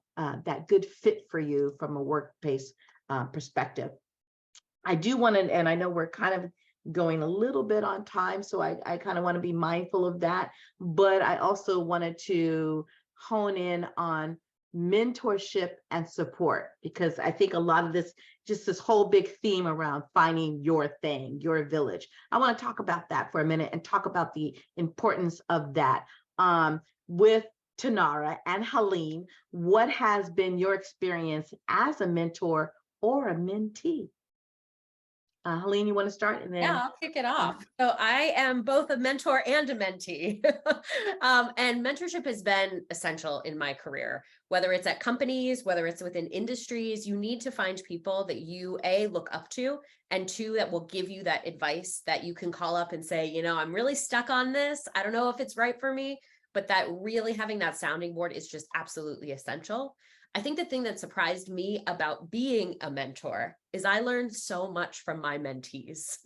good fit for you from a workplace perspective. I do want to, and I know we're kind of going a little bit on time, so I kind of want to be mindful of that. But I also wanted to hone in on mentorship and support, because I think a lot of this, just this whole big theme around finding your thing, your village. I want to talk about that for a minute and talk about the importance of that. With Tanara and Helene, what has been your experience as a mentor or a mentee? Helene, you want to start? And then Yeah, I'll kick it off. So I am both a mentor and a mentee. And mentorship has been essential in my career, whether it's at companies, whether it's within industries. You need to find people that you, A, look up to, and two, that will give you that advice that you can call up and say, you know, I'm really stuck on this. I don't know if it's right for me, but that really having that sounding board is just absolutely essential. I think the thing that surprised me about being a mentor is I learned so much from my mentees.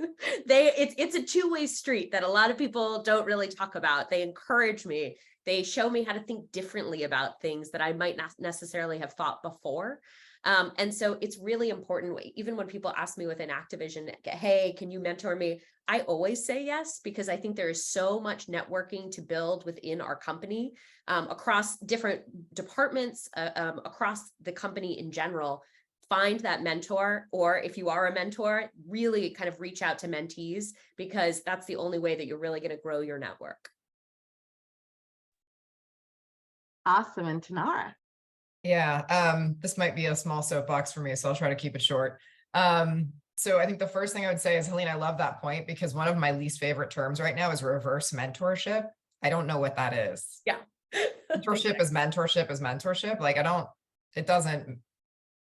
It's a two-way street that a lot of people don't really talk about. They encourage me. They show me how to think differently about things that I might not necessarily have thought before. And so it's really important, even when people ask me within Activision, hey, can you mentor me? I always say yes, because I think there is so much networking to build within our company, across different departments, across the company in general. Find that mentor, or if you are a mentor, really kind of reach out to mentees, because that's the only way that you're really going to grow your network. awesome. And Tanara. Yeah, this might be a small soapbox for me, so I'll try to keep it short. So I think the first thing I would say is, Helene, I love that point, because one of my least favorite terms right now is reverse mentorship. I don't know what that is. Yeah. Mentorship is mentorship is mentorship. Like,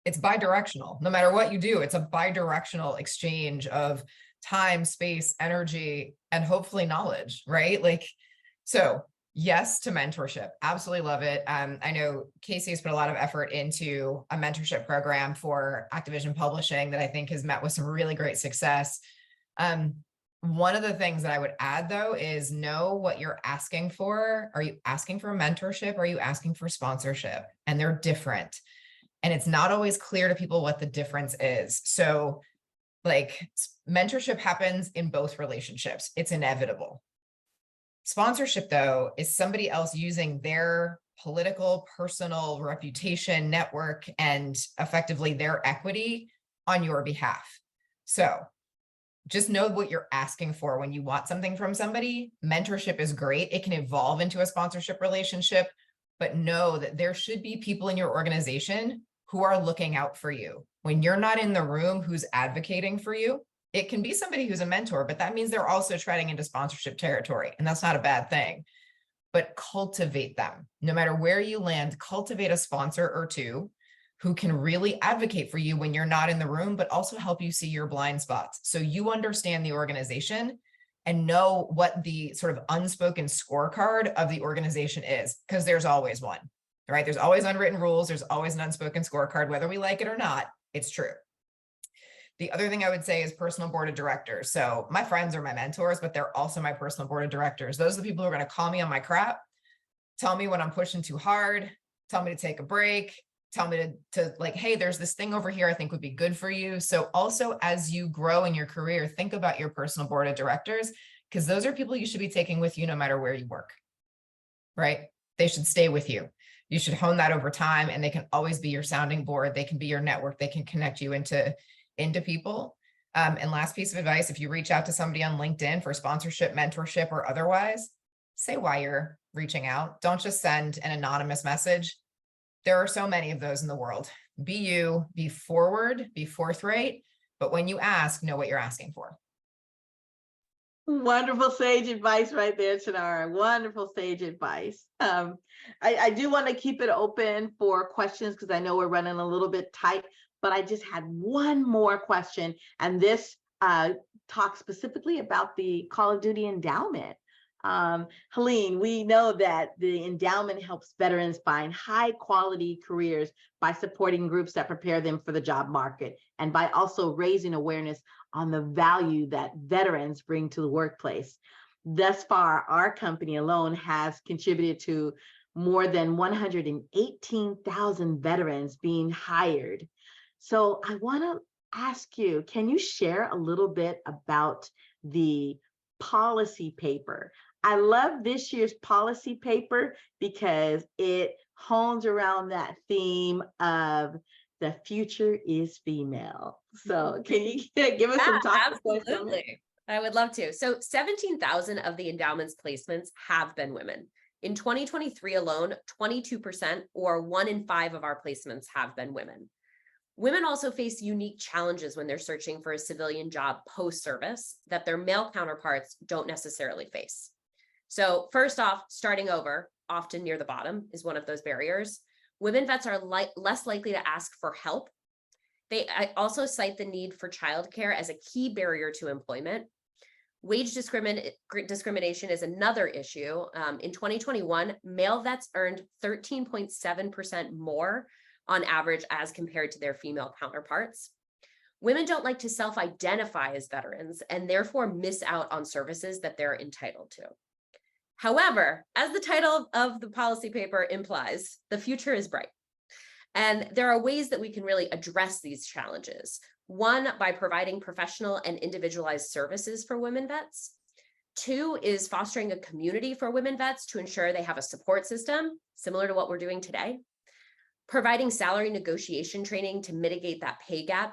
it's bi-directional. No matter what you do, it's a bi-directional exchange of time, space, energy, and hopefully knowledge, right? Like, so yes to mentorship. Absolutely love it. I know Casey has put a lot of effort into a mentorship program for Activision Publishing that I think has met with some really great success. One of the things that I would add, though, is know what you're asking for. Are you asking for mentorship? Or are you asking for sponsorship? And they're different. And it's not always clear to people what the difference is. So, like, mentorship happens in both relationships. It's inevitable. Sponsorship, though, is somebody else using their political, personal reputation, network, and effectively their equity on your behalf. So just know what you're asking for when you want something from somebody. Mentorship is great. It can evolve into a sponsorship relationship, but know that there should be people in your organization who are looking out for you. When you're not in the room, who's advocating for you? It can be somebody who's a mentor, but that means they're also treading into sponsorship territory, and that's not a bad thing. But cultivate them. No matter where you land, cultivate a sponsor or two who can really advocate for you when you're not in the room, but also help you see your blind spots. So you understand the organization and know what the sort of unspoken scorecard of the organization is, because there's always one, right? There's always unwritten rules. There's always an unspoken scorecard, whether we like it or not. It's true. The other thing I would say is personal board of directors. So my friends are my mentors, but they're also my personal board of directors. Those are the people who are going to call me on my crap, tell me when I'm pushing too hard, tell me to take a break, tell me to like, hey, there's this thing over here I think would be good for you. So also, as you grow in your career, think about your personal board of directors, because those are people you should be taking with you no matter where you work, right? They should stay with you. You should hone that over time, and they can always be your sounding board. They can be your network. They can connect you into people. And last piece of advice, if you reach out to somebody on LinkedIn for sponsorship, mentorship, or otherwise, say why you're reaching out. Don't just send an anonymous message. There are so many of those in the world. Be you, be forward, be forthright, but when you ask, know what you're asking for. Wonderful sage advice right there, Tanara. Wonderful sage advice. I do want to keep it open for questions because I know we're running a little bit tight, but I just had one more question, and this talks specifically about the Call of Duty endowment. Helene, we know that the endowment helps veterans find high quality careers by supporting groups that prepare them for the job market, and by also raising awareness on the value that veterans bring to the workplace. Thus far, our company alone has contributed to more than 118,000 veterans being hired. So I want to ask you, can you share a little bit about the policy paper? I love this year's policy paper because it hones around that theme of the future is female. So can you give us some talk? Absolutely. I would love to. So 17,000 of the endowment's placements have been women. In 2023 alone, 22%, or 1 in 5 of our placements have been women. Women also face unique challenges when they're searching for a civilian job post-service that their male counterparts don't necessarily face. So first off, starting over, often near the bottom, is one of those barriers. Women vets are less likely to ask for help. They also cite the need for childcare as a key barrier to employment. Wage discrimination is another issue. In 2021, male vets earned 13.7% more on average as compared to their female counterparts. Women don't like to self-identify as veterans and therefore miss out on services that they're entitled to. However, as the title of the policy paper implies, the future is bright. And there are ways that we can really address these challenges. One, by providing professional and individualized services for women vets. Two is fostering a community for women vets to ensure they have a support system, similar to what we're doing today. Providing salary negotiation training to mitigate that pay gap,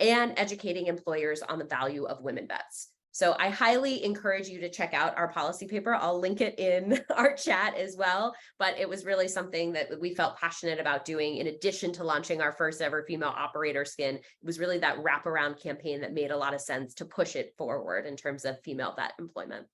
and educating employers on the value of women vets. So I highly encourage you to check out our policy paper. I'll link it in our chat as well, but it was really something that we felt passionate about doing in addition to launching our first ever female operator skin. It was really that wraparound campaign that made a lot of sense to push it forward in terms of female vet employment.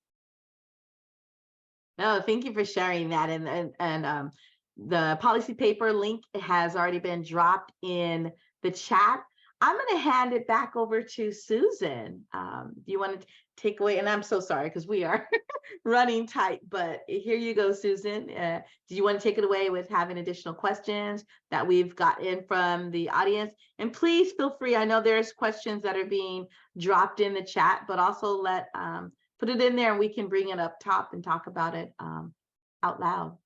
No, thank you for sharing that. And the policy paper link has already been dropped in the chat. I'm going to hand it back over to Susan. Do you want to take away? And I'm so sorry because we are running tight, but here you go, Susan. Do you want to take it away with having additional questions that we've got in from the audience? And please feel free. I know there's questions that are being dropped in the chat, but also put it in there and we can bring it up top and talk about it out loud.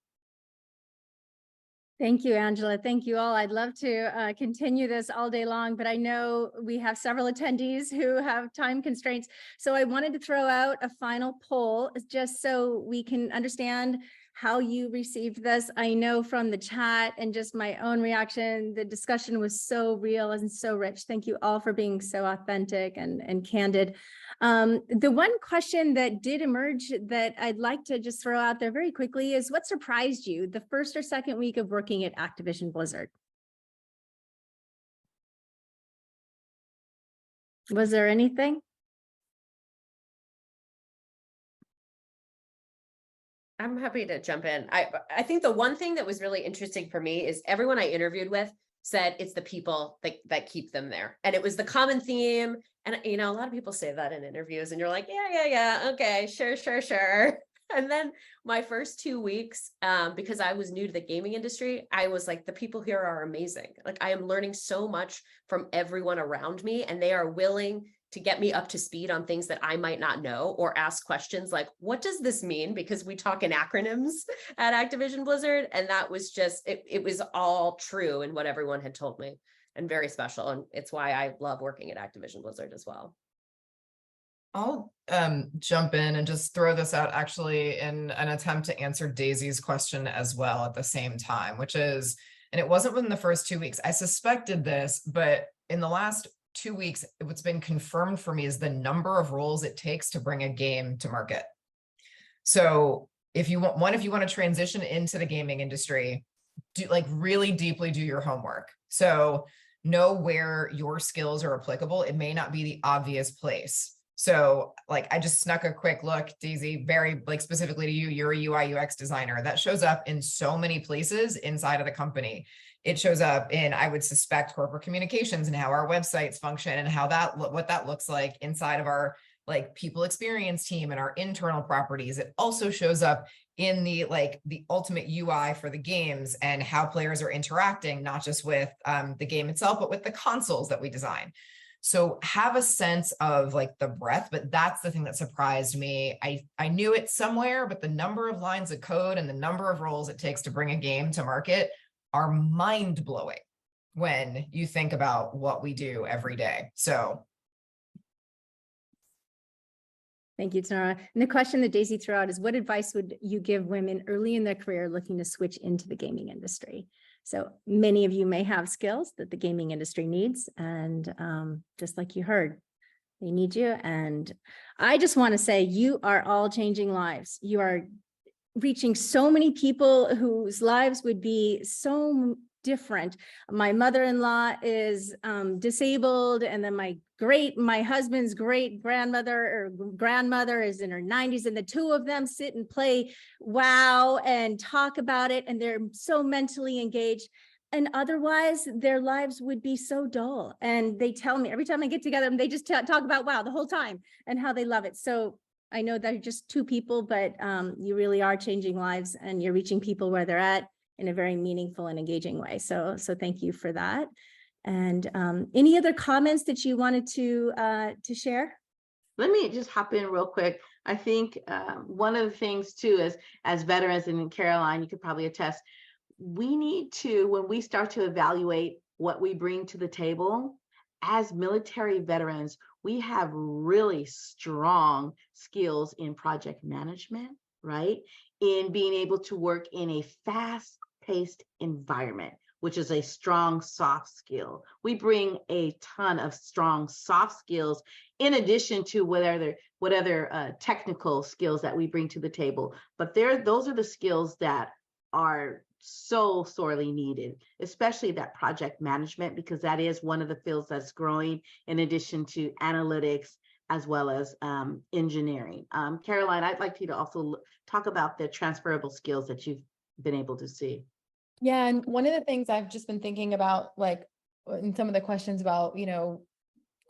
Thank you, Angela. Thank you all. I'd love to continue this all day long, but I know we have several attendees who have time constraints. So I wanted to throw out a final poll just so we can understand how you received this. I know from the chat and just my own reaction, the discussion was so real and so rich. Thank you all for being so authentic and candid. The one question that did emerge that I'd like to just throw out there very quickly is what surprised you the first or second week of working at Activision Blizzard? Was there anything? I'm happy to jump in. I think the one thing that was really interesting for me is everyone I interviewed with said it's the people that keep them there. And it was the common theme. And, you know, a lot of people say that in interviews and you're like, yeah, okay, sure. And then my first 2 weeks, because I was new to the gaming industry, I was like, the people here are amazing. Like I am learning so much from everyone around me and they are willing to get me up to speed on things that I might not know or ask questions like, what does this mean? Because we talk in acronyms at Activision Blizzard. And that was just, it was all true in what everyone had told me and very special. And it's why I love working at Activision Blizzard as well. I'll jump in and just throw this out actually in an attempt to answer Daisy's question as well at the same time, which is, and it wasn't within the first 2 weeks. I suspected this, but in the last 2 weeks, what's been confirmed for me is the number of roles it takes to bring a game to market. So if you want to transition into the gaming industry, really deeply do your homework. So know where your skills are applicable. It may not be the obvious place. So I just snuck a quick look, Daisy, very specifically to you, you're a UI UX designer. That shows up in so many places inside of the company. It shows up in, I would suspect, corporate communications and how our websites function and how what that looks like inside of our people experience team and our internal properties. It also shows up in the ultimate UI for the games and how players are interacting, not just with the game itself, but with the consoles that we design. So have a sense of the breadth, but that's the thing that surprised me. I knew it somewhere, but the number of lines of code and the number of roles it takes to bring a game to market are mind-blowing when you think about what we do every day. So. Thank you, Tanara. And the question that Daisy threw out is, what advice would you give women early in their career looking to switch into the gaming industry? So many of you may have skills that the gaming industry needs. And just like you heard, they need you. And I just want to say, you are all changing lives. You are reaching so many people whose lives would be so different. My mother-in-law is disabled, and then my husband's great grandmother is in her 90s, and the two of them sit and play WoW and talk about it, and they're so mentally engaged. And otherwise, their lives would be so dull. And they tell me every time I get together, they just talk about WoW the whole time and how they love it. So I know they're just two people, but you really are changing lives, and you're reaching people where they're at in a very meaningful and engaging way. So thank you for that. And any other comments that you wanted to share? Let me just hop in real quick. I think one of the things too is, as veterans, and Caroline, you could probably attest, we need to, when we start to evaluate what we bring to the table, as military veterans, we have really strong skills in project management, right? In being able to work in a fast-paced environment, which is a strong soft skill. We bring a ton of strong soft skills in addition to what other technical skills that we bring to the table. But those are the skills that are so sorely needed, especially that project management, because that is one of the fields that's growing in addition to analytics as well as engineering. Caroline, I'd like you to also talk about the transferable skills that you've been able to see. Yeah, and one of the things I've just been thinking about, like in some of the questions about,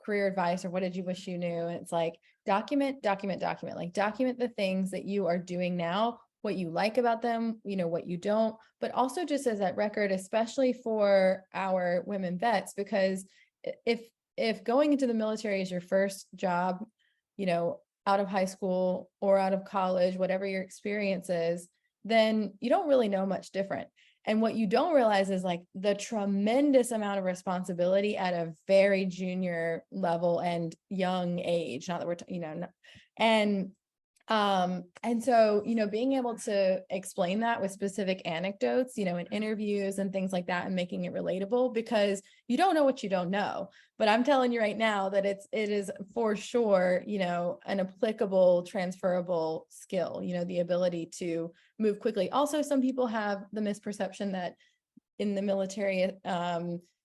career advice or what did you wish you knew? And it's like, document, like document the things that you are doing now, what you like about them, what you don't, but also just as that record, especially for our women vets, because if going into the military is your first job, out of high school or out of college, whatever your experience is, then you don't really know much different. And what you don't realize is like the tremendous amount of responsibility at a very junior level and young age, not that we're, and so, being able to explain that with specific anecdotes, in interviews and things like that, and making it relatable, because you don't know what you don't know. But I'm telling you right now that it is for sure, an applicable, transferable skill, the ability to move quickly. Also, some people have the misperception that in the military,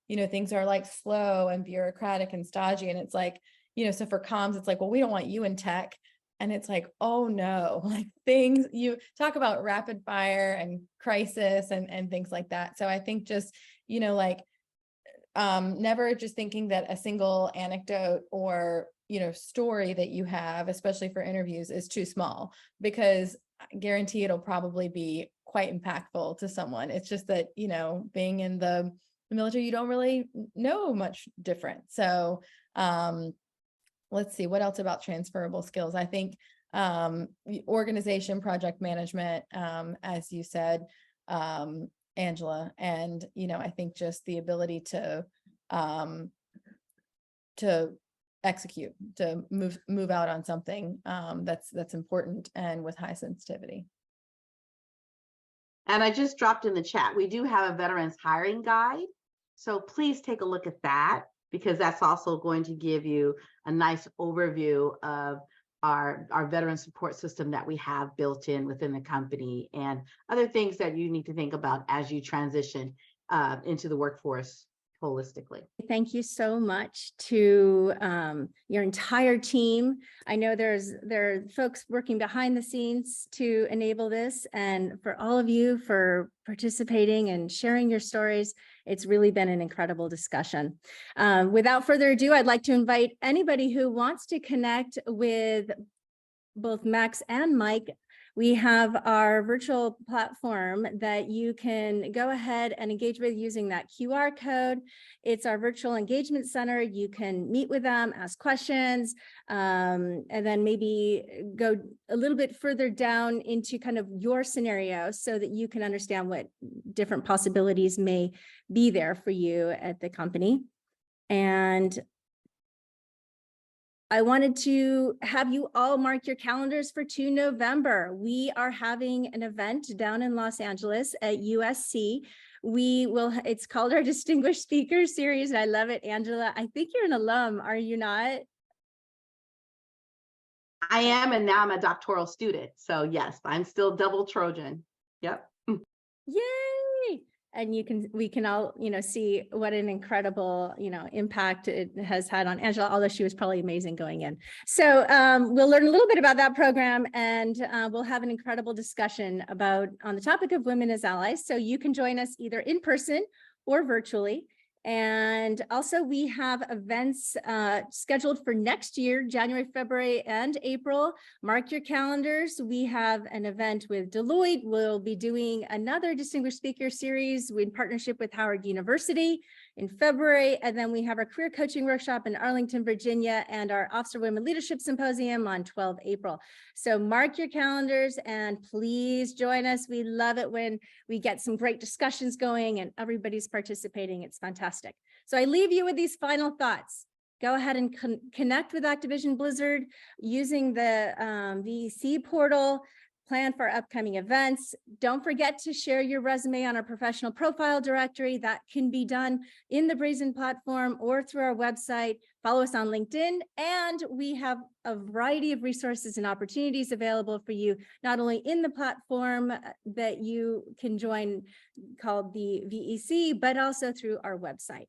things are like slow and bureaucratic and stodgy. And it's like, so for comms, it's like, well, we don't want you in tech. And it's like, oh no, like things, you talk about rapid fire and crisis and things like that. So I think just, never just thinking that a single anecdote or, story that you have, especially for interviews, is too small, because I guarantee it'll probably be quite impactful to someone. It's just that, being in the military, you don't really know much different. So, let's see, what else about transferable skills? I think organization, project management, as you said, Angela, and I think just the ability to execute, to move out on something that's important and with high sensitivity. And I just dropped in the chat, we do have a veterans hiring guide, so please take a look at that, because that's also going to give you a nice overview of our veteran support system that we have built in within the company, and other things that you need to think about as you transition into the workforce holistically. Thank you so much to your entire team. I know there are folks working behind the scenes to enable this, and for all of you for participating and sharing your stories. It's really been an incredible discussion. Without further ado, I'd like to invite anybody who wants to connect with both Max and Mike. We have our virtual platform that you can go ahead and engage with using that QR code. It's our virtual engagement center. You can meet with them, ask questions, and then maybe go a little bit further down into kind of your scenario so that you can understand what different possibilities may be there for you at the company. And I wanted to have you all mark your calendars for 2 November. We are having an event down in Los Angeles at USC. It's called our Distinguished Speakers Series, and I love it. Angela, I think you're an alum, are you not? I am, and now I'm a doctoral student. So yes, I'm still double Trojan. Yep. Yay! and we can all, see what an incredible, impact it has had on Angela, although she was probably amazing going in. So we'll learn a little bit about that program, and we'll have an incredible discussion on the topic of women as allies. So you can join us either in person or virtually. And also we have events scheduled for next year, January, February, and April. Mark your calendars. We have an event with Deloitte. We'll be doing another distinguished speaker series in partnership with Howard University in February. And then we have our career coaching workshop in Arlington, Virginia, and our Officer Women Leadership Symposium on 12 April. So mark your calendars and please join us. We love it when we get some great discussions going and everybody's participating. It's fantastic. So I leave you with these final thoughts. Go ahead and connect with Activision Blizzard using the VEC portal. Plan for upcoming events. Don't forget to share your resume on our professional profile directory. That can be done in the Brazen platform or through our website. Follow us on LinkedIn, and we have a variety of resources and opportunities available for you, not only in the platform that you can join called the VEC, but also through our website.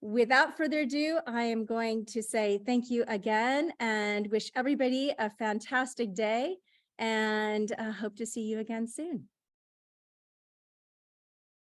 Without further ado, I am going to say thank you again and wish everybody a fantastic day, and hope to see you again soon.